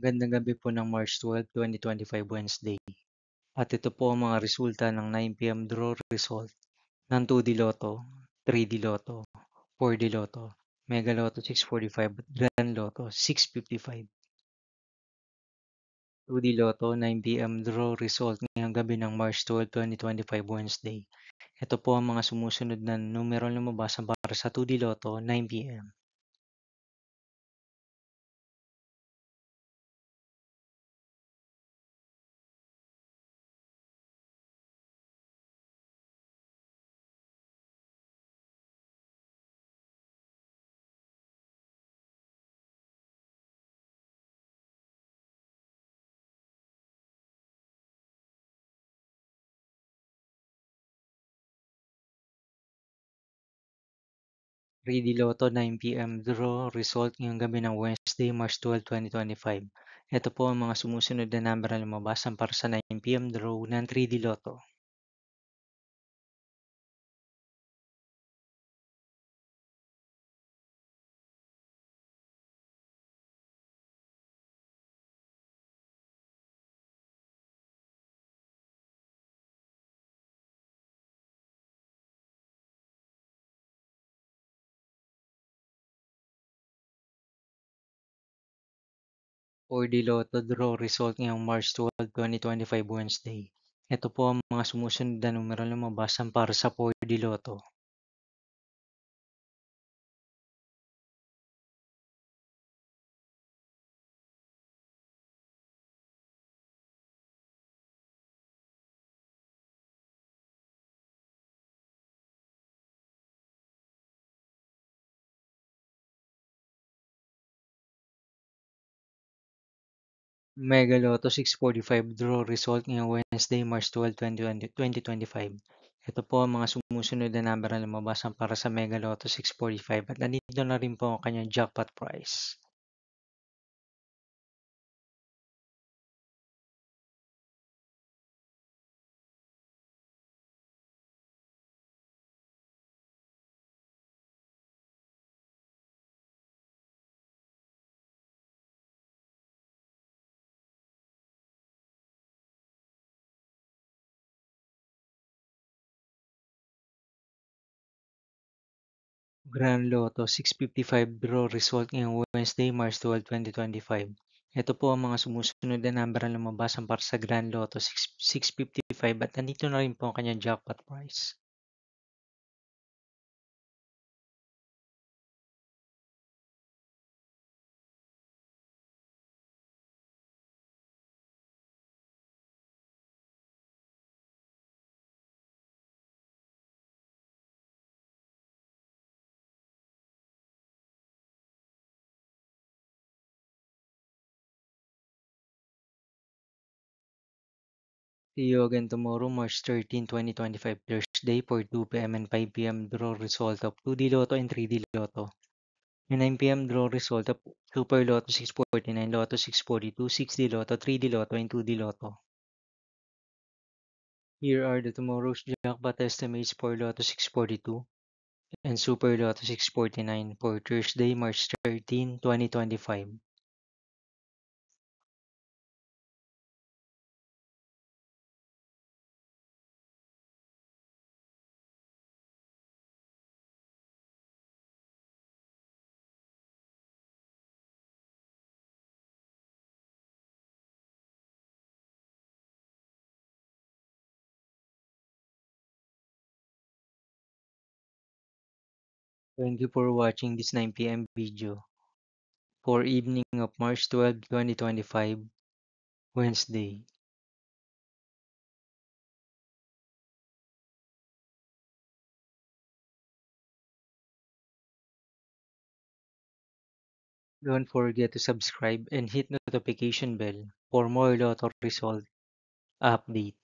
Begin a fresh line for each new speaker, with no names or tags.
Magandang gabi po ng March 12, 2025 Wednesday. At ito po ang mga resulta ng 9 p.m. draw result ng 2D Lotto, 3D Lotto, 4D Lotto, Mega Lotto 645 at Grand Lotto 655. 2D Lotto 9 p.m. draw result ngayong gabi ng March 12, 2025 Wednesday. Ito po ang mga sumusunod na numero na lumabas para sa 2D Lotto 9 p.m. 3D Lotto 9 p.m. draw result ngayong gabi ng Wednesday, March 12, 2025. Ito po ang mga sumusunod na number na lumabas para sa 9 p.m. draw ng 3D Lotto. 4D Lotto draw result ngayong March 12, 2025 Wednesday. Ito po ang mga sumusunod na numero na lumabas para sa 4D Lotto. 'Mega Lotto 645 draw result ngayong Wednesday, March 12, 2025. Ito po ang mga sumusunod na number na lumabas para sa Mega Lotto 645 at nandito na rin po ang kanyang jackpot prize. Grand Lotto 655 draw result ngayong Wednesday, March 12, 2025. Ito po ang mga sumusunod na number na lumabas para sa Grand Lotto 655 at nandito na rin po ang kanyang jackpot prize. See you again tomorrow, March 13, 2025, Thursday for 2 p.m. and 5 p.m. draw result of 2D Lotto and 3D Lotto. Yung 9 p.m. draw result of Super Lotto 649, Lotto 642, 6D Lotto, 3D Lotto, and 2D Lotto. Here are the tomorrow's jackpot estimates for Lotto 642 and Super Lotto 649 for Thursday, March 13, 2025. Thank you for watching this 9 p.m. video for evening of March 12, 2025, Wednesday. Don't forget to subscribe and hit notification bell for more Lotto result update.